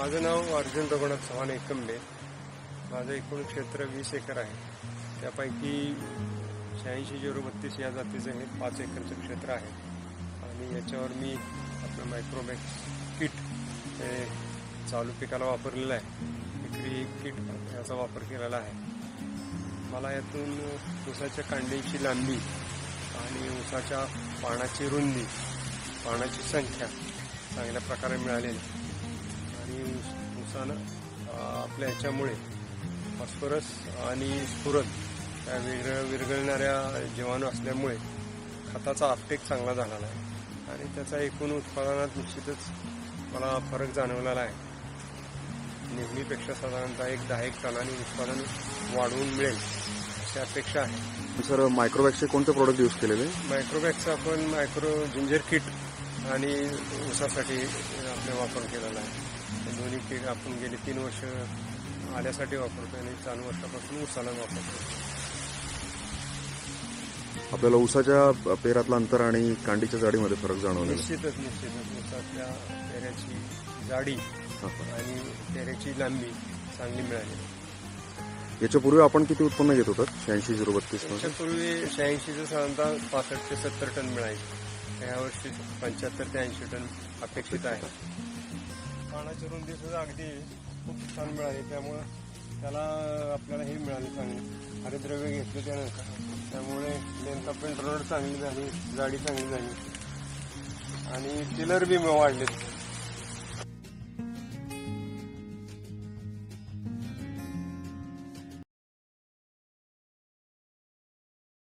माझं नाव अर्जुन रघुनाथ चव्हाण एकंबे. माझं एकूण क्षेत्र 20 एकर आहे. त्यापैकी 86-032 या जातीचं हे 5 एकरचं क्षेत्र आहे आणि याच्यावर मी आपलं मायक्रोमॅक्स किट हे चालू पिकाला वापरलेलं आहे. विक्री किट याचा वापर केलेला आहे. मला यातून ऊसाच्या कांड्याची लांबी आणि ऊसाच्या पानाची रुंदी, पानाची संख्या चांगल्या प्रकारे मिळालेली आणि ऊसानं आपल्या ह्याच्यामुळे फॉस्फरस आणि स्फुरद त्या विरघळणाऱ्या जीवाणू असल्यामुळे खताचा अपटेक चांगला झालेला आहे आणि त्याचा एकूण उत्पादनात निश्चितच मला फरक जाणवलेला आहे. नेहमीपेक्षा साधारणतः 10-1 टनांनी उत्पादन वाढवून मिळेल अशी अपेक्षा आहे. सर, मायक्रोवॅक्सचे कोणते प्रोडक्ट यूज केलेले? मायक्रोवॅक्सचा आपण मायक्रो जिंजर किट आणि ऊसासाठी आपले वापर केलेला आहे. दोन्ही किट आपण गेली 3 वर्ष आल्यासाठी वापरतो आणि 4 वर्षापासून ऊसाला वापरतो. आपल्याला ऊसाच्या पेरातलं अंतर आणि कांडीच्या जाडीमध्ये फरक जाणवला? निश्चितच ऊसाच्या पेऱ्याची जाडी आणि पेऱ्याची लांबी चांगली मिळाली. याच्यापूर्वी आपण किती उत्पन्न घेत होतात? 86-032? याच्यापूर्वी 86चं साधारणतः 65 ते 70 टन मिळायचे. यावर्षी 75 ते 80 टन अपेक्षित आहे. पानाची रुंदी सुद्धा अगदी खूप छान मिळाली, त्यामुळं त्याला आपल्याला हे मिळाले चांगले हरितद्रव्य घेतले त्यानंतर, त्यामुळे लेंथ ऑफ पेंट रोड चांगली झाली, जाडी चांगली झाली आणि टिलर बी वाढले.